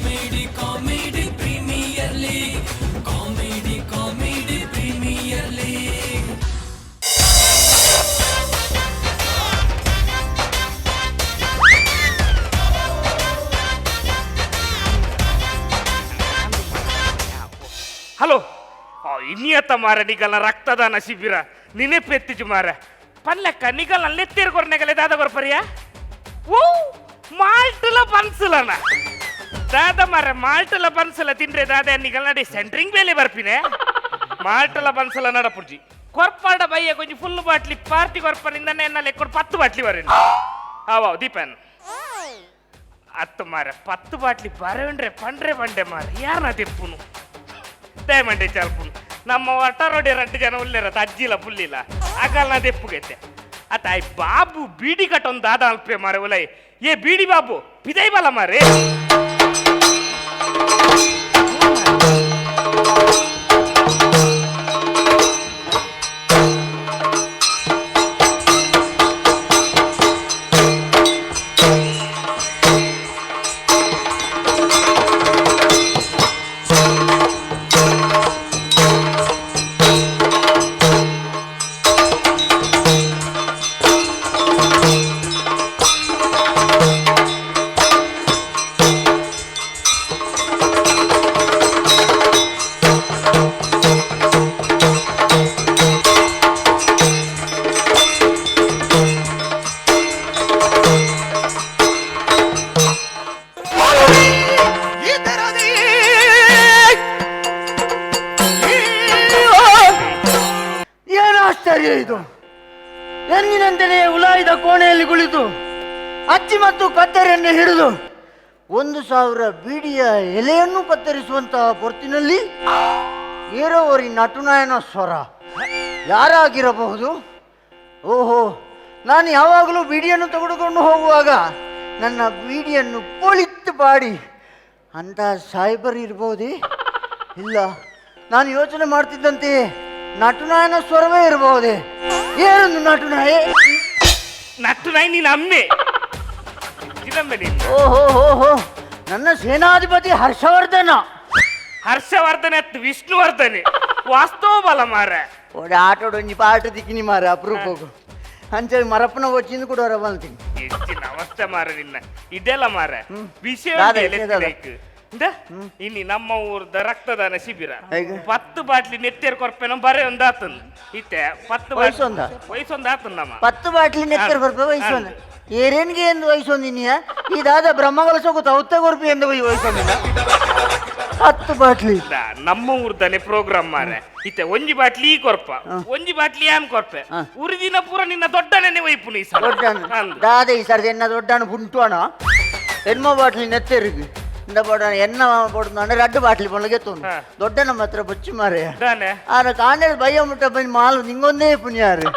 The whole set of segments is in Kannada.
Comedy comedy premier league comedy comedy premier league hello ಇನ್ನಿಯತ್ತ ಮಾರ ನಿಗಲ ರಕ್ತದಾನ ಶಿಬಿರ ನೆನೆಪೆತ್ತಿಜು ಮಾರ ಪಲ್ಲಕ್ಕ ನಿಗಲ ನೆತ್ತಿರ್ಗೊರ್ನೆಗಲೆ ದಾದ ಗೊರ್ಪರಿಯ ಓ ಮಾಲ್ಟುಲ ಬನ್ಸುಲನ ದಾದ ಮಾರ ಮಾಲ್ಟುಲ ಬನ್ಸುಲ ತಿಂದ್ರೆ ದಾದ ನಿಗಲ ನಡಿ ಸೆಂಟ್ರಿಂಗ್ ಬೇಲೆ ಬರ್ಪಿನೆ ಮಾಲ್ಟುಲ ಬನ್ಸುಲ ನಡಪುರ್ಜಿ ಕೊರ್ಪಾಡ ಬಯ್ಯ ಕೊಂಚ ಫುಲ್ ಬಾಟ್ಲಿ ಪಾರ್ಟಿ ಕೊರ್ಪನಿಂದ ಎನ್ನಲೆ ಕೊಡ್ 10 ಬಾಟ್ಲಿ ಬರೇನು ಹಾವ ದೀಪನ್ ಅತ್ತು ಮಾರ 10 ಬಾಟ್ಲಿ ಬರವೇಂಡ್ರೆ ಪಂಡ್ರೆ ಬಂಡೆ ಮಾರ ಯಾರನ್ನ ತೆಪ್ಪುನು ದಯಮಂಡೆ ಚಾಲ್ಪುನು ನಮ್ಮ ಒಟ್ಟಾರೋಡಿ 2 ಜನ ಉಲ್ಲೇರತ್ತ ಅಜ್ಜಿಲ ಪುಲ್ಲಿಲ್ಲ ಆಗಲ್ಲ ದೆಪ್ಪುಗೈತೆ ಆತಾಯ್ ಬಾಬು ಬೀಡಿ ಕಟ್ಟೊಂದು ದಾದ ಅಲ್ಪೆ ಮಾರೆ ಒಲೈ ಏ ಬೀಡಿ ಬಾಬು ಪಿದೈ ಬಲ ಮಾರೆ ಇದು ಎಂದಿನಂತೆಯೇ ಉಲಾಯಿದ ಕೋಣೆಯಲ್ಲಿ ಕುಳಿತು ಅಚ್ಚಿ ಮತ್ತು ಕತ್ತರಿಯನ್ನು ಹಿಡಿದು 1,000 ಬೀಡಿಯ ಎಲೆಯನ್ನು ಕತ್ತರಿಸುವಂತಹ ಪೊರ್ತಿನಲ್ಲಿ ಏರೋವರಿ ನಟುನಾಯನ ಸ್ವರ ಯಾರಾಗಿರಬಹುದು? ಓಹೋ, ನಾನು ಯಾವಾಗಲೂ ಬೀಡಿಯನ್ನು ತೆಗೆದುಕೊಂಡು ಹೋಗುವಾಗ ನನ್ನ ಬೀಡಿಯನ್ನು ಪೊಳಿತ್ತು ಪಾಡಿ ಅಂತ ಸಾಯ್ಬರ್ ಇರ್ಬೋದೇ? ಇಲ್ಲ, ನಾನು ಯೋಚನೆ ಮಾಡ್ತಿದ್ದಂತೆಯೇ ನಟುನಾಯನ ಸ್ವರವೇ ಇರಬಹುದೇ? ಏನೊಂದು ನಟುನಾಯ? ನಟುನಾಯಿ ನೀನು ಅಮ್ಮೆ. ಓಹೋ ಹೋ ಹೋ, ನನ್ನ ಸೇನಾಧಿಪತಿ ಹರ್ಷವರ್ಧನ. ಹರ್ಷವರ್ಧನ ವಿಷ್ಣುವರ್ಧನೆ ವಾಸ್ತವ ಬಲ ಮಾರ ಒಡೆ ಆಟೋಡೊಂಜಿ ಪಾಟ ದಿಕ್ಕಿನಿ ಮಾರ ಅಪರೂಪಗೂ ಅಂಚೆ ಮರಪ್ಪನ వచ్చింది ಕೂಡ ಅವರ ಬಂತೀನಿ ಹೆಚ್ಚಿನ ಅವಸ್ಥೆ ಮಾರ ನಿನ್ನ ಇದೆಲ್ಲ ಮಾರ ವಿಷಯ ಇಲ್ಲಿ ನಮ್ಮ ಊರ್ದ ರಕ್ತದಾನ ಶಿಬಿರ 10 ಬಾಟ್ಲಿ ನೆತ್ತೇರ್ ಕೊರ್ಪೆನ ಬರೇ ಒಂದ್ ಆತನ್ ಇತ್ತೆ 10 ವಯಸ್ಸೊಂದ್ ಆತನ್ ನಮ್ಮ 10 ಬಾಟ್ಲಿ ನೆತ್ತೇರ್ ಕೊರ್ಪೆ ವಯಸ್ಸೊಂದ ಏರೇನ್ಗೆ ಎಂದು ವಯಸ್ಸೊಂದಿನಿಯ ಇದಾದ ಬ್ರಹ್ಮಗಳ ತೌತ್ತೆ ಕೊರ್ಪಿ ಎಂದು ವಯಸ್ಸೊಂದಿನ 10 ಬಾಟ್ಲಿ ನಮ್ಮ ಊರ್ದನೆ ಪ್ರೋಗ್ರಾಮ್ ಮಾರ ಇತ್ತೆ ಒಂಜಿ ಬಾಟ್ಲಿ ಕೊರ್ಪ ಒಂಜಿ ಬಾಟ್ಲಿ ಏನ್ ಕೊರ್ಪೆ ಉರಿದಿನ ಪೂರ ನಿನ್ನ ದೊಡ್ಡನೇ ವೈಪು ನೀ ದಾದ ಈ ಸರ್ದ ಎನ್ನ ದೊಡ್ಡನ ಪುಂಟುವಣ ಹೆಣ್ಮ ಬಾಟ್ಲಿ ನೆತ್ತೇರಿಗೆ இந்த போட என்ன போடுறானே 2 ಬಾಟ್ಲಿ பொண்ணுಗೆ ತೋನು ದೊಡ್ಡ ನಮ್ಮ ಹತ್ರ ಬಚ್ಚಿ ಮಾರೆ ಆನ ಕಾಂಡೆ ಬಯ್ಯ ಮುಟ್ಟ ಬಂದು ಮಾಲು ನಿಂಗೊಂದೇ ಪುಣ್ಯಾರು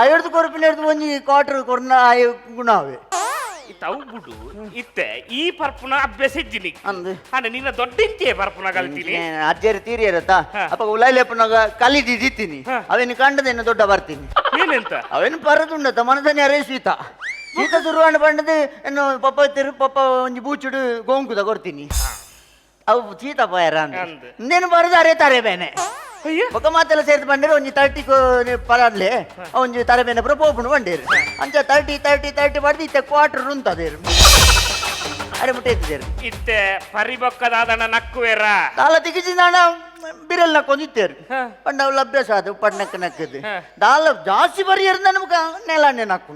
ಆಯ್ದು ಕೊರಪಿನ ಹಿಡಿದು ಒಂಜಿ ಕ್ವಾರ್ಟರ್ ಕೊರ್ನ ಆಯ್ ಗುಣಾವೆ ಇತ್ತವು ಬಿಡು ಇತ್ತೆ ಈ ಪರ್ಪುನ ಅಭ್ಯಾಸ ಇದ್ದೀನಿ ಅಂದ ನಿನ್ನ ದೊಡ್ಡ ಇಂಚೆ ಪರ್ಪುನ ಕಲ್ತೀನಿ ಅಜ್ಜೇರಿ ತೀರಿ ಇರತ್ತಾ ಅಪ್ಪ ಉಲಾಯಿಲೆಪ್ಪನಾಗ ಕಲಿದಿ ದಿತ್ತೀನಿ ಅವೇನು ಕಂಡದೇನು ದೊಡ್ಡ ಬರ್ತೀನಿ ಏನಂತ ಅವೇನು ಪರದುಂಡತ ಮನದನ್ನೇ ಅರೇ ಸೀತ ಸೀತ ಶುರುವಾಣ ಪಂಡದು ಏನು ಪಪ್ಪ ತಿರು ಪಪ್ಪ ಒಂಜಿ ಬೂಚುಡು ಗೋಂಕುದ ಕೊಡ್ತೀನಿ ಅವು ಸೀತ ಪಯರ ಇನ್ನೇನು ಬರದು ಅರೆ ತಾರೆ ಬೇನೆ ಒಕ್ಕ ಮಾತೆಲ್ಲ ಸೇರ್ದು ಬಂದಿರು ಒಂಜಿ 30 ಪರಡ್ಲೆ ಒಂಜಿ ತಾರೆ ಬೇನೆ ಪುರ ಪೋಪುಂಡು ಬಂಡೇರು ಅಂಚ 30 ಬಡ್ದು ಇತ್ತೆ ಕ್ವಾರ್ಟರ್ ಉಂತದೇರು ಅರೆ ಮುಟ್ಟೈತಿದ್ದೇರು ಇತ್ತೆ ಪರಿಬೊಕ್ಕದಾದನ ನಕ್ಕುವೇರ ದಾಲ ತಿಗಿಸಿ ನಾಣ ಬಿರಲ್ ನಕ್ಕೊಂದಿತ್ತೇರು ಪಂಡ ಅವ್ಲ ಅಭ್ಯಾಸ ಅದು ಪಡ್ನಕ್ಕ ನಕ್ಕದು ದಾಲ ಜಾಸ್ತಿ ಬರಿಯರು ನಮ್ಗೆ ನೆಲಾನೆ ನಕ್ಕು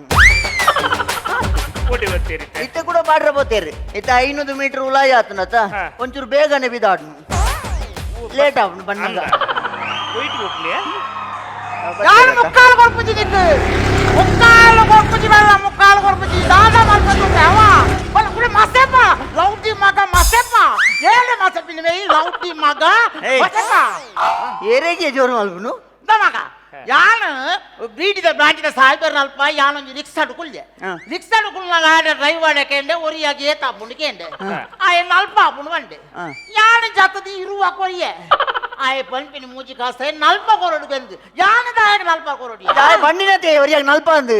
ಇತ್ತೆ ಕೂಡ ಬಾಡ್ರ ಬೋತೇರಿ ಇತ್ತ 500 ಮೀಟರ್ ಉಲಾಯಿ ಆತನತ ಒಂಚೂರು ಬೇಗನೆ ಬಿದಾಡ್ನು ಲೇಟ್ ಆಗ್ನು ಬಣ್ಣಂಗ ಯಾರು ಮುಕ್ಕಾಲು ಕೊರ್ಪುಜಿ ನಿಂತು ಮುಕ್ಕಾಲು ಕೊರ್ಪುಜಿ ಬೇಡ ಮುಕ್ಕಾಲು ಕೊರ್ಪುಜಿ ದಾದ ಮಾಡ್ಕೊಂಡು ಅವ ಕೂಡ ಮಸೆಪ್ಪ ಲೌಟಿ ಮಗ ಮಸೆಪ್ಪ ಏಳೆ ಮಸೆಪ್ಪಿನ ಮೇಯಿ ಲೌಟಿ ಮಗ ಮಸೆಪ್ಪ ಏರೇಗೆ ಜೋರು ಮಲ್ಪುನು ಮಗ ಯಾನು ಬೀಡಿದ ಬ್ರಾಂಚಿನ ಸಾಯ್ಬರ್ ನಲ್ಪ ಯಾನೊಂದು ರಿಕ್ಸಾ ಅಡುಕುಲ್ದೆ ರಿಕ್ಸಾ ಅಡುಕುಲ್ನಾಗ ಡ್ರೈವ್ ಮಾಡಕ್ಕೆ ಒರಿಯಾಗಿ ಏತಾಪುಂಡು ಕೇಂಡೆ ಆ ಏನು ಅಲ್ಪ ಆಪುಂಡು ಬಂಡೆ ಯಾನು ಜಾತದಿ ಇರುವ ಕೊರಿಯೆ ಆಯ್ ಪಂಪಿನಿ ಮೂಜಿ ಕಾಸ್ತ ನಲ್ಪ ಕೊರಡು ಬೆಂದು ಯಾನದಾಯಕ ನಲ್ಪ ಕೊರಡಿಯಾ ಬಂಡಿನತೆ ಒರಿಯಾಗ ನಲ್ಪ ಅಂದು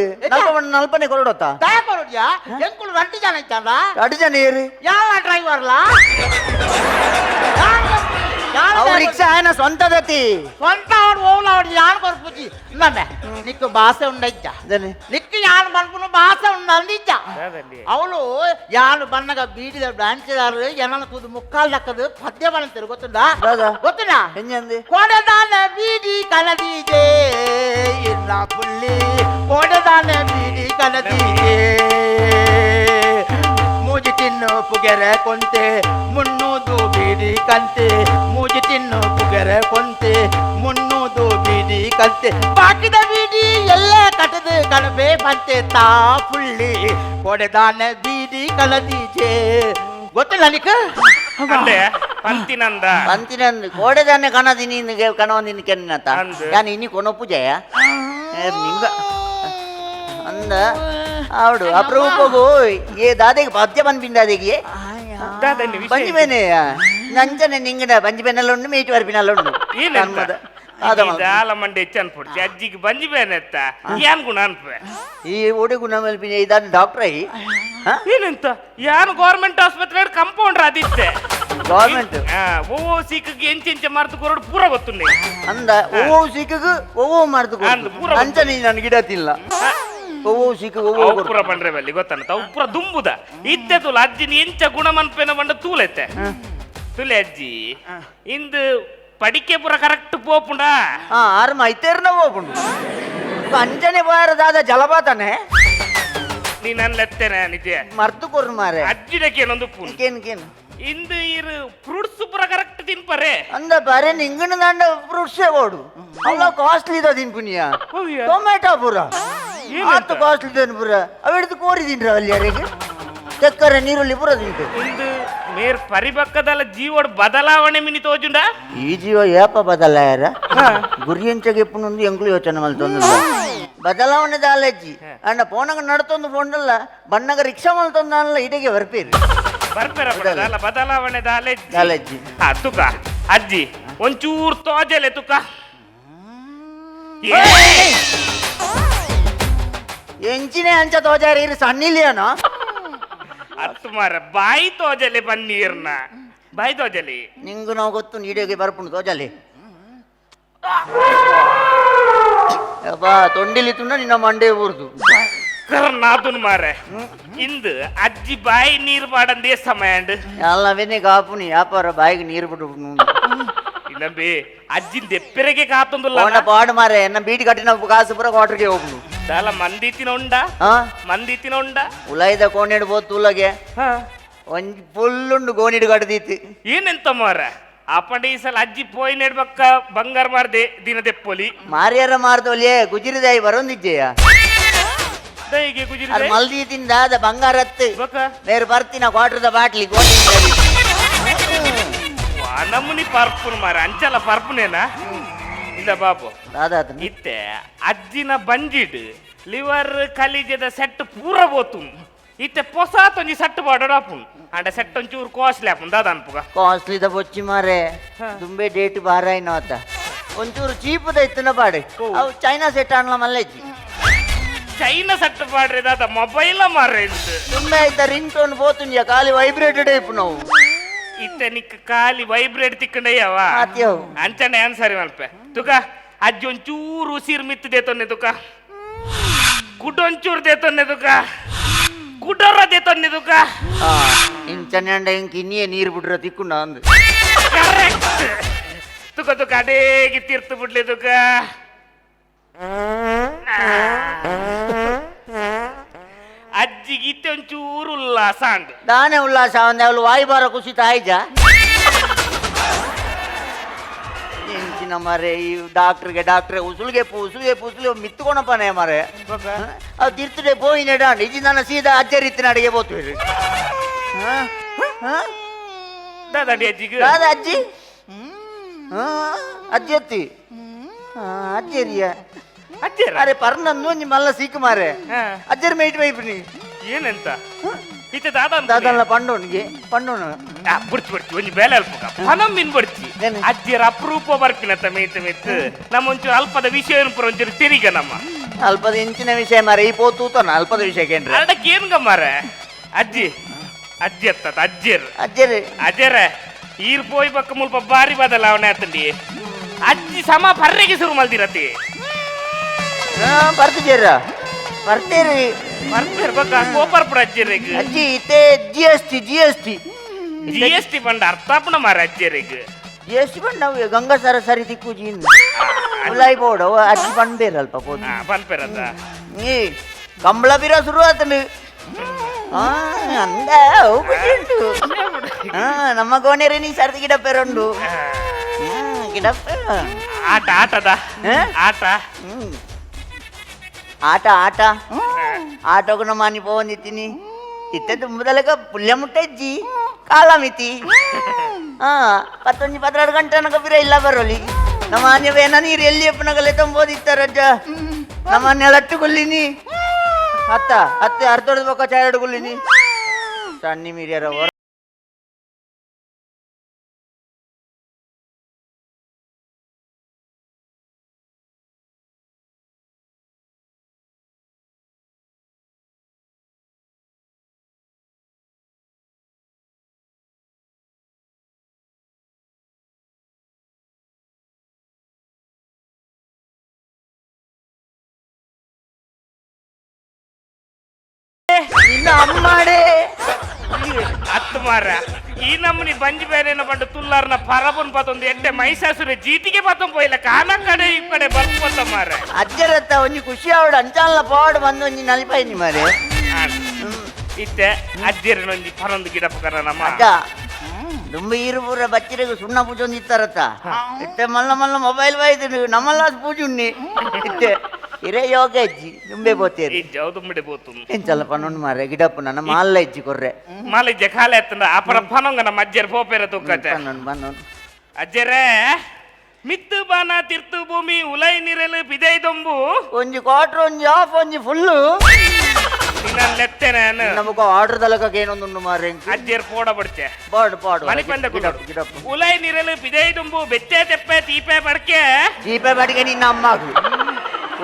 ನಲ್ಪನೆ ಕೊರಡೋತ್ತ ದಯ ಕೊರಡಿಯಾ ಎಂಕುಲು 2 ಜನ ಇತ್ತಲ್ಲ 2 ಜನ ಏರು ಯಾವ ಡ್ರೈವರ್ಲಾ ಅವ್ ರಿಕ್ಷಾ ఆయన సొంతదతి ಸ್ವಂತ ಅವಡು ಓವ್ಲ ಅವಡು ಯಾನ್ ಕೊರ್ಪುಜಿ ನಮ್ಮೆ ನಿಕ್ಕು ಭಾಷೆ ಉಂಡೈಜ್ಜ ನಿಕ್ಕು ಯಾನ್ ಬನ್ಪುನು ಭಾಷೆ ಉಂಡಂದಿಜ್ಜ ಅವಳು ಯಾನು ಬನ್ನಗ ಬೀಡಿದ ಡ್ಯಾನ್ಸಿದಾರು ಏನನ್ನ ತುದು ಮುಕ್ಕಾಲ್ ದಕ್ಕದು ಪದ್ಯ ಬನಂತಿರು ಗೊತ್ತುಂಡ ಗೊತ್ತಿಲ್ಲ ಹೆಂಗಂದಿ ಕೊಡದಾನ ಬೀಡಿ ಕಲದೀಜೆ ಇಲ್ಲ ಪುಳ್ಳಿ ಕೊಡದಾನ ಬೀಡಿ ಕಲದೀಜೆ ಮೂಜಿ ತಿನ್ನು ಪುಗೆರೆ ಕೊಂತೆ ಮುನ್ನೂದು ಬೀಡಿ ಕಂತೆ ಮೂಜಿ ತಿನ್ನು ಪುಗೆರೆ ಕೊಂತೆ ಮುನ್ನೂದು ಬೀಡಿ ಕಂತೆ ಬಾಕಿದ ಬೀಡಿ ಎಲ್ಲೇ ಕಟ್ಟದು ಕಣಬೆ ಬಂತೆ ತಾ ಪುಳ್ಳಿ ಕೊಡೆದಾನ ಬೀಡಿ ಕಲದೀಜೆ ಗೊತ್ತಿಲ್ಲ ನಿಕ್ಕ ಅಂದೆ ಪಂತಿನಂದ ಪಂತಿನಂದು ಕೋಡೆದಾನೆ ಕಣದಿನಿ ಕಣವಂದಿನ ಕೆನ್ನತ ಅಂದು. ಯಾನ್ ಇನಿ ಕೊನೋ ಪೂಜೆಯ ನಿಂಗ ಅಂದ ఆవిడు అప్రూపకు ఏ దాదాకి పద్య పనిపిందాదికి ದಾದಲ್ಲಿ పంచిపోయినా నంచనే నింగడ పంచిపోయినలో ఉండి మీటి వరపినలో ఉండు ಮಂಡೆ ಹೆಚ್ಚು ಅನ್ಪಡ್ತಿ ಅಜ್ಜಿಗೆ ಬಂಜಿಬೇನೆತ್ತ ಏನ್ ಗುಣ ಅನ್ಪೆ ಈ ಓಡಿ ಗುಣ ಮಲ್ಪಿನ ಇದಾದ ಡಾಕ್ಟರ್ ಅಯ್ಯಿ ಏನಂತ ಯಾನು ಗೌರ್ಮೆಂಟ್ ಆಸ್ಪತ್ರೆ ಕಂಪೌಂಡರ್ ಅದಿತ್ತೆ ಗೌರ್ಮೆಂಟ್ ಓ ಸಿಕ್ಕಿಗೆ ಎಂಚೆಂಚ ಮಾರ್ತು ಕೊರಡು ಪೂರ ಗೊತ್ತುಂಡೆ ಅಂದ ಓ ಸಿಕ್ಕಿಗೆ ಓ ಮಾರ್ತು ಅಂಚ ನೀ ನನ್ ಗಿಡ ತಿಲ್ಲ ಪೂರ ಬಂಡ್ರೆ ಬಲ್ಲಿ ಗೊತ್ತಂತ ಅವು ಪೂರ ದುಂಬುದ ಇತ್ತೆ ತುಲ ಅಜ್ಜಿನ ಎಂಚ ಗುಣ ಮನ್ಪೇನ ಬಂಡ ತೂಲೆತ್ತೆ ತುಲೆ ಅಜ್ಜಿ ಇಂದು ಪಡಿಕೆ ಪೂರ ಕರೆಕ್ಟ್ ಪೋಪುಂಡ ಆರು ಮೈತೇರ್ನ ಹೋಗ್ಬುಂಡು ಅಂಜನೆ ಬಾರದಾದ ಜಲಪಾತನೆ ನೀನ್ ಲೆತ್ತೇನೆ ನಿಜ ಮರ್ತು ಕೊರ್ರು ಮಾರೆ ಅಜ್ಜಿನಕೇನೊಂದು ಪೂನ್ ಕೇನ್ ಇಂದು ಇರು ಫ್ರೂಟ್ಸ್ ಪೂರ ಕರೆಕ್ಟ್ ತಿನ್ಪರೆ ಅಂದ ಬಾರೆ ನಿಂಗನ ದಂಡ ಫ್ರೂಟ್ಸ್ ಓಡು ಅಲ್ಲ ಕಾಸ್ಟ್ಲಿ ಇದ ತಿನ್ಪುನಿಯ ಟೊಮೆಟೊ ಪೂರ ಆತು ಕಾಸ್ಟ್ಲಿ ತಿನ್ ಪೂರ ಅವಿಡ್ದು ಕೋರಿ ತಿನ್ರ ಅಲ್ಲಿ ಯಾರಿಗೆ ಚಕ್ಕರೆ ನೀರುಳ್ಳಿ ಪೂರ ತಿಂಟು ಇಂದು ಮೇರ್ ಪರಿಪಕ್ಕದಲ್ಲ ಜೀವೋಡ್ ಬದಲಾವಣೆ ಮಿನಿ ತೋಜುಂಡ ಈ ಜೀವ ಏಪ ಬದಲಾಯರ ಗುರಿಯಂಚಗೆ ಎಪ್ಪುನೊಂದು ಎಂಕ್ಲು ಯೋಚನೆ ಮಲ್ತೊಂದು ಬದಲಾವಣೆ ದಾಲಜ್ಜಿ ಅಣ್ಣ ಫೋನಗ ನಡ್ತೊಂದು ಫೋನ್ಡಲ್ಲ ಬಣ್ಣಗ ರಿಕ್ಷಾ ಮಲ್ತೊಂದಲ್ಲ ಇಡೆಗೆ ಬರ್ಪೇರಿ ಬರ್ಪೇರ ಬದಲಾವಣೆ ದಾಲಜ್ಜಿ ತುಕ ಅಜ್ಜಿ ಒಂಚೂರ್ ತೋಜಲೆ ತುಕ ಎಂಚಿನೇ ಅಂಚ ತೋಜಾರಿ ಸಣ್ಣಿಲಿಯನ ಅತ್ತು ಮಾರ ಬಾಯಿ ತೋಜಲೆ ಬನ್ನೀರ್ನ ಬಾಯಿ ತೋಜಲಿ ನಿಂಗು ನಾವು ಗೊತ್ತು ನೀಡಿಗೆ ಬರ್ಪುಂಡು ತೋಜಲಿ ಬಾ ತೊಂಡಿಲಿ ತುಂಡ ನಿನ್ನ ಮಂಡೆ ಊರ್ದು ನಾದುನ್ ಮಾರೆ ಇಂದು ಅಜ್ಜಿ ಬಾಯಿ ನೀರು ಬಾಡಂದೇ ಸಮಯ ಅಂಡ್ ಎಲ್ಲವೇನೆ ಕಾಪುನಿ ವ್ಯಾಪಾರ ಬಾಯಿಗೆ ನೀರು ಬಿಟ್ಟು ಇಲ್ಲಂಬಿ ಅಜ್ಜಿನ ದೆಪ್ಪೆರೆಗೆ ಕಾತೊಂದುಲ್ಲ ಪಾಡು ಮಾರೆ ಎನ್ನ ಬೀಟಿ ಕಟ್ಟಿನ ಕಾಸು ಪುರ ಕ್ವಾರ್ಟರ್ಗೆ ಹೋಗ್ನು ದಾಲ ಮಂದಿತ್ತಿನ ಉಂಡ ಮಂದಿತ್ತಿನ ಉಂಡ ಉಲಾಯ್ದ ಕೋಣಿಡು ಬೋದು ತುಲಗೆ ಒಂಜಿ ಫುಲ್ಲುಂಡು ಗೋಣಿಡು ಕಟ್ಟದಿತ್ತು ಏನೆಂತ ಮಾರ ಅಪ್ಪಂಡೆ ಈ ಸಲ ಅಜ್ಜಿ ಪೋಯ್ ನೆಡ್ಬಕ್ಕ ಬಂಗಾರ ಮಾರ್ದೆ ದಿನ ದೆಪ್ಪೊಲಿ ಮಾರಿಯರ ಮಾರ್ದೋಲಿಯೇ ಗುಜಿರಿದಾಯಿ ಬರೋಂದಿಜ್ಜೆಯ ದೈಗೆ ಗುಜಿರಿ ಮಲ್ದೀತಿಂದ ಅದ ಬಂಗಾರತ್ತು ಬಕ ಬೇರೆ ಬರ್ತಿನ ಕ್ವಾರ್ಟರ್ದ ಬಾಟ್ಲಿ ಗೋಣಿ ನಮ್ಮನಿ ಪರ್ಪುನ್ ಮಾರ ಅಂಚಲ ಪರ್ಪುನೇನಾ ಇಲ್ಲ ಬಾಬು ದಾದಾತ ಇತ್ತೆ ಅಜ್ಜಿನ ಬಂಜಿಡ್ ಲಿವರ್ ಕಲಿಜದ ಸೆಟ್ ಪೂರ ಬೋತು ಇತ್ತೆ ಪೊಸಾತೊಂಜಿ ಸೆಟ್ ಬಾಡೋಡಾಪುನ್ ಅಂಡ ಸೆಟ್ ಒಂಚೂರು ಕಾಸ್ಟ್ಲಿ ಆಪುನ್ ದಾದ ಅನ್ಪುಗ ಕಾಸ್ಟ್ಲಿದ ಬೊಚ್ಚಿ ಮಾರೆ ದುಂಬೆ ಡೇಟ್ ಬಾರಾಯ್ನ ಆತ ಒಂಚೂರು ಚೀಪದ ಇತ್ತನ ಪಾಡೆ ಅವು ಚೈನಾ ಸೆಟ್ ಅನ್ಲ ಮಲ್ಲೆಜ್ಜಿ ಚೈನಾ ಸೆಟ್ ಬಾಡ್ರಿ ದಾದ ಮೊಬೈಲ ಮಾರ್ರೆ ಇಂದು ತುಂಬೆ ಆಯ್ತ ರಿಂಗ್ ಟೋನ್ ಬೋತುಂಜ ಖಾಲಿ ವೈಬ್ರೇಟೆಡ್ ಇಪ್ಪು ನಾವು ಇತ್ತೆ ನಿಕ್ ಖಾಲಿ ವೈಬ್ರೇಟ್ ತಿಕ್ಕಂಡಯ್ಯವ ಆತ್ಯವು ಅಂಚನೆ ಆನ್ಸರಿ ಮಲ್ಪೆ ತುಕ ಅಜ್ಜಿ ಒಂಚೂರು ಉಸಿರು ಮಿತ್ತು ದೇತೊನ್ನೆ ತುಕ ಗುಡ್ಡೊಂಚೂರು ದೇತೊನ್ನೆ ತುಕ ಗುಡ್ಡರ ದೇತೊನ್ನೆ ತುಕ ಇಂಚನೆ ಅಂಡ ಇಂಕ್ ಇನ್ನಿಯೇ ನೀರು ಬಿಡ್ರ ತಿಕ್ಕುಂಡ ಅಂದು ಕರೆಕ್ಟ್ ತುಕ ತುಕ ಅಡೇಗಿ ತೀರ್ತು ಬಿಡ್ಲಿ ತುಕ ಅಜ್ಜಿಗೆ ಇತ್ತೆ ಒಂಚೂರು ಉಲ್ಲಾಸ ಅಂಡ್ ದಾನೆ ಉಲ್ಲಾಸ ಒಂದೆ ಅವಳು ವಾಯುಭಾರ ಕುಸಿತ ಆಯ್ಜ ಎಂಚಿನ ಮಾರೆ ಈ ಡಾಕ್ಟ್ರೆ ಉಸುಳಿಗೆ ಉಸುಳಿಗೆ ಮಿತ್ತುಕೊಣಪ್ಪನೆ ಮಾರೆ ಅವು ತಿರ್ತಡೆ ಪೋಯಿನ ಡಾಂಡ್ ಇಜಿ ನನ್ನ ಸೀದಾ ಅಜ್ಜರಿತ್ತಿನ ಅಡಿಗೆ ಬೋತು ದಾದಾಡಿ ಅಜ್ಜಿಗೆ ದಾದ ಅಜ್ಜಿ ಅಜ್ಜಿ ಅತ್ತಿ ಅಜ್ಜರಿಯ ಅಜ್ಜರ ಅರೆ ಪರ್ನಂದು ಒಂಜಿ ಮಲ್ಲ ಸಿಕ್ಕು ಮಾರೆ ಅಜ್ಜರ ಮೇಟ್ ಬೈಪ್ನಿ ಏನಂತ ಇತ್ತೆ ದಾದ ದಾದಲ್ಲ ಪಂಡೋನಿಗೆ ಪಂಡೋನ ಬುಡ್ಚಿ ಬಡ್ಚಿ ಒಂಜಿ ಬೇಲೆ ಅಲ್ಪ ಪನಂ ಮಿನ್ ಬಡ್ಚಿ ಏನು? ಅಜ್ಜಿರ ಅಪರೂಪ ಬರ್ಪಿನತ್ತ ಮೇತ್ ಮೇತ್ ನಮ್ಮ ಒಂಚೂರು ಅಲ್ಪದ ವಿಷಯ ಪುರ ಒಂಚೂರು ತಿರಿಗ ನಮ್ಮ ಅಲ್ಪದ ಇಂಚಿನ ವಿಷಯ ಮಾರ ಈ ಪೋತೂತನ ಅಲ್ಪದ ವಿಷಯಕ್ಕೇನ್ರಿ ಅರ್ಡಕ್ಕೆ ಏನ್ಗ ಮಾರ ಅಜ್ಜಿ ಅಜ್ಜಿ ಅತ್ತ ಅಜ್ಜಿರ್ ಅಜ್ಜರಿ ಅಜ್ಜರ ಈರ್ ಪೋಯ್ ಬಕ್ಕ ಮುಲ್ಪ ಬಾರಿ ಬದಲಾವಣೆ ಆತಂಡಿ ಅಜ್ಜಿ ಸಮ ಪರ್ರೆಗೆ ಶುರು ಮಲ್ದಿರತಿ ಬರ್ತಿದ್ದೀರ ಬರ್ತೀರಿ ಬರ್ತೀರ್ ಬಕ್ಕ ಕೋಪರ್ ಪುರ ಅಜ್ಜಿರಿಗೆ ಅಜ್ಜಿ ಇತ್ತೆ ಜಿ ಎಸ್ ಟಿ GST ಬಂಡ ಅರ್ಥಾಪನ ಮಾರ ಅಜ್ಜಿರಿಗೆ ಜಿ ಎಸ್ ಟಿ ಬಂಡ್ ನಾವು ಗಂಗಾ ಸರಿ ದಿಕ್ಕುಜಿ ಉಲಾಯಿ ಬೋರ್ಡ್ ಅಜ್ಜಿ ಬಂದ್ಬೇರ ಅಲ್ಪ ಪೋದು ಪನ್ಪೆರದ ಈ ಕಂಬಳ ಬೀರ ಶುರು ಆತನು ಅಂದ ಉಂಟು ನಮ್ಮ ಗೋಣೆರೆ ನೀ ಸರ್ದಿ ಗಿಡಪ್ಪೆರೊಂಡು ಗಿಡಪ್ಪ ಆಟ ಆಟದ ಆಟ ಆಟ ಆಟ ಆಟೋಗ ಮಾನಿ ಪೋವಂದಿತ್ತೀನಿ ಇತ್ತೆ ತುಂಬದಲಕ ಪುಲ್ಯ ಮುಟ್ಟಜ್ಜಿ ಕಾಲ ಮಿತಿ 11-12 ಗಂಟೆ ನನಗ ಬಿರ ಇಲ್ಲ ಬರೋಲಿ ನಮ್ಮ ಆನೆವೇನ ನೀರು ಎಲ್ಲಿ ಅಪ್ಪನಗಲೆ ತಂಬೋದಿತ್ತಾರಜ್ಜ ನಮ್ಮ ನೆಲಟ್ಟು ಗುಲ್ಲಿನಿ ಹತ್ತೆ ಅರ್ಧೋಡ್ ಬೊಕ್ಕ ಚಾರಡು ಗುಲ್ಲಿನಿ ಸಣ್ಣಿ ಮೀರಿಯರ ಇನ್ನ ಅಮ್ಮಡೆ ಹತ್ತು ಮಾರ ಈ ನಮ್ಮನಿ ಬಂಜಿ ಬೇರೆನ ಬಂದು ತುಲ್ಲಾರ್ನ ಪರಬನ್ ಪತ್ತೊಂದು ಎಡ್ಡೆ ಮೈಸಾಸುರ ಜೀತಿಗೆ ಪತ್ತೊಂದು ಪೋಯಿಲ್ಲ ಕಾನ ಕಡೆ ಈ ಕಡೆ ಬರ್ಪತ್ತ ಮಾರ ಅಜ್ಜರತ್ತ ಒಂಜಿ ಖುಷಿ ಅವಡು ಅಂಚಾಲ ಪಾಡು ಬಂದು ಒಂಜಿ ನಲಿಪಾಯಿನಿ ಮಾರೆ ಇತ್ತೆ ಅಜ್ಜಿರನ ಒಂಜಿ ಪರೊಂದು ಗಿಡ ಪಕರ ನಮ್ಮ ಅಜ್ಜ ದುಂಬ ಈರು ಪೂರ ಬಚ್ಚಿರೆಗು ಸುಣ್ಣ ಪೂಜೆ ಒಂದು ಇತ್ತಾರತ್ತ ಇತ್ತೆ ಮಲ್ಲ ಮಲ್ಲ ಮೊಬೈಲ್ ಬಾಯ್ದು ನಮ್ಮಲ್ಲ ಪೂಜೆ ಉಣ್ಣಿ ಇತ್ತೆ ಇರೇ ಯೋಗ ಅಜ್ಜಿ ದುಂಬೆ ಬೋತೇರಿ ಜೌದುಂಬಿಡೆ ಬೋತು ಎಂಚಲ್ಲ ಪನ್ನೊಂದು ಮಾರೆ ಗಿಡಪ್ಪ ನನ್ನ ಮಾಲ್ಲ ಇಜ್ಜಿ ಕೊರ್ರೆ ಮಾಲಿಜ್ಜ ಖಾಲಿ ಆಯ್ತಂದ್ರ ಅಪರ ಪನೊಂಗ ನಮ್ಮ ಅಜ್ಜರ ಪೋಪೇರ ತುಕ್ಕತ್ತೆ ಬನ್ನೊಂದು ಅಜ್ಜರೇ ಮಿತ್ತು ಬಾನ ತಿರ್ತು ಭೂಮಿ ಉಲೈ ನಿರಲು ಬಿದೈದೊಂಬು ಒಂಜಿ ಕ್ವಾರ್ಟರ್ ಒಂಜಿ ಹಾಫ್ ಒಂಜಿ ಫುಲ್ಲು ನಾನು ಲೆತ್ತೇನೆ ನಮಗ ಆರ್ಡರ್ ದಲಕ ಏನೊಂದು ಮಾರೆ ಅಜ್ಜರ್ ಪೋಡ ಬಿಡ್ತೆ ಪಾಡು ಪಾಡು ಮನೆ ಪಂದ ಗಿಡಪ್ಪ ಉಲೈ ನಿರಲು ಬಿದೈದೊಂಬು ಬೆಚ್ಚೆ ತೆಪ್ಪೆ ತೀಪೆ ಬಡಕೆ ಜೀಪೆ ಬಾಡಿಗೆ ನಿನ್ನ ಅಮ್ಮಗು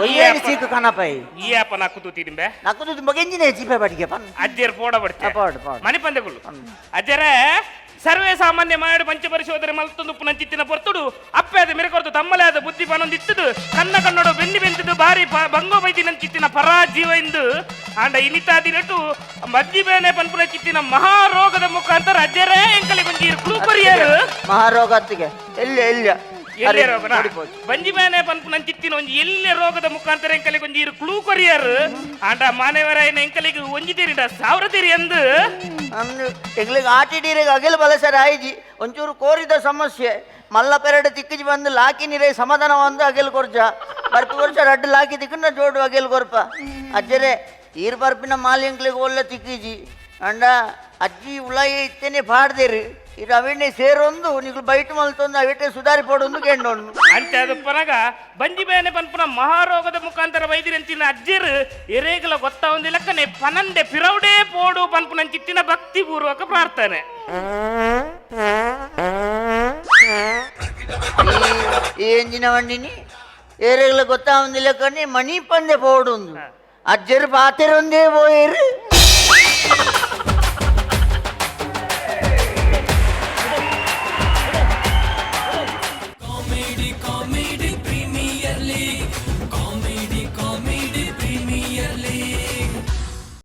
ಒಯ್ಯೇನು ಸೀಕು ಕನಪೈ ಈ ಅಪ್ಪ ನಾಕು ತಿಂಬೆ ನಕ್ಕದು ಮಗೆಂಜಿನೇ ಜೀಪೆ ಬಾಡಿಗೆ ಪನ್ ಅಜ್ಜರ್ ಪೋಡ ಬಿಡ್ತೆ ಪಾಡು ಪಾಡು ಮನೆ ಪಂದಗಳು ಅಜ್ಜರೇ ಸರ್ವೇ ಸಾಮಾನ್ಯ ಮಾಡಿ ಪಂಚಪರಿಶೋಧನೆ ಮಲ್ತೊಂದು ಪುನಂಚಿತ್ತಿನ ಪೊರ್ತುಡು ಅಪ್ಪೆ ಅದು ಮೆರೆಕೊರ್ದು ತಮ್ಮಲೇ ಆದ ಬುದ್ಧಿ ಪನೊಂದಿತ್ತದು ಕನ್ನ ಕನ್ನಡ ಬೆನ್ನಿ ಬೆಂತದು ಬಾರಿ ಬಂಗೋ ಬೈದಿನ ಚಿತ್ತಿನ ಪರಾಜೀವ ಎಂದು ಆಂಡ ಇನಿತಾದಿರಟು ಮಜ್ಜಿ ಬೇನೆ ಪನ್ಪುನ ಚಿತ್ತಿನ ಮಹಾರೋಗದ ಮುಖಾಂತರ ಅಜ್ಜರೇ ಎಂಕಲಿ ಬಂಜಿ ಕ್ಲೂಪರಿಯರು ಮಹಾರೋಗ ಅತ್ತಿಗೆ ಎಲ್ಲಿ ಎಲ್ಲೇ ರೋಗನ ಬಂಜಿ ಬೇನೆ ಪನ್ಪುನ ಚಿತ್ತಿನ ಒಂಜಿ ಎಲ್ಲೇ ರೋಗದ ಮುಖಾಂತರ ಎಂಕಲಿಗೆ ಒಂಜಿ ಕ್ಲೂ ಕೊರಿಯರ್ ಆಂಡ ಮಾನವರ ಎಂಕಲಿಗೆ ಒಂಜಿದಿರಿಡ ಸಾವಿರ ತಿರಿ ಎಂದು ಅಂದು ಎಗ್ಲಿಗೆ ಆಟಿಡೀರಿಗೆ ಅಗೆಲ್ ಬಲಸರ ಆಯ್ಜಿ ಒಂಚೂರು ಕೋರಿದ ಸಮಸ್ಯೆ ಮಲ್ಲ ಪೆರಡು ತಿಕ್ಕಿಜಿ ಬಂದು ಲಾಕಿ ನೀರೇ ಸಮಾಧಾನ ಒಂದು ಅಗೆಲ್ ಕೊರ್ಜ ಬರ್ಪಿ ಕೊರ್ಚ ರಡ್ಡು ಲಾಕಿ ತಿಕ್ಕಂಡ ಜೋಡು ಅಗೆಲ್ ಕೊರ್ಪ ಅಜ್ಜರೇ ಈರ್ ಬರ್ಪಿನ ಮಾಲಿ ಎಂಕ್ಲಿಗೆ ಒಳ್ಳೆ ತಿಕ್ಕಿಜಿ ಅಂಡ ಅಜ್ಜಿ ಉಲಾಯಿ ಇತ್ತೇನೆ ಪಾಡ್ದೇರಿ ಇದು ಅವೆಣ್ಣೆ ಸೇರೊಂದು ನೀವು ಬೈಟ್ ಮಲ್ತೊಂದು ಅವೆಟ್ಟೆ ಸುಧಾರಿ ಪೋಡೊಂದು ಕೆಂಡೊಂದು ಅಂತೆ ಅದು ಪನಗ ಬಂಜಿ ಬೇನೆ ಪನ್ಪುನ ಮಹಾರೋಗದ ಮುಖಾಂತರ ವೈದ್ಯರಂಚಿನ ಅಜ್ಜಿರು ಎರೇಗಲ ಗೊತ್ತ ಒಂದು ಲೆಕ್ಕನೆ ಪನಂದೆ ಪಿರೌಡೇ ಪೋಡು ಪನ್ಪುನ ಚಿತ್ತಿನ ಭಕ್ತಿ ಪೂರ್ವಕ ಪ್ರಾರ್ಥನೆ ఏంజిన వండిని ఏరేగల గొత్త ఉంది లేకని మణి పందే పోడుంది అజ్జరు పాతెరుందే పోయేరు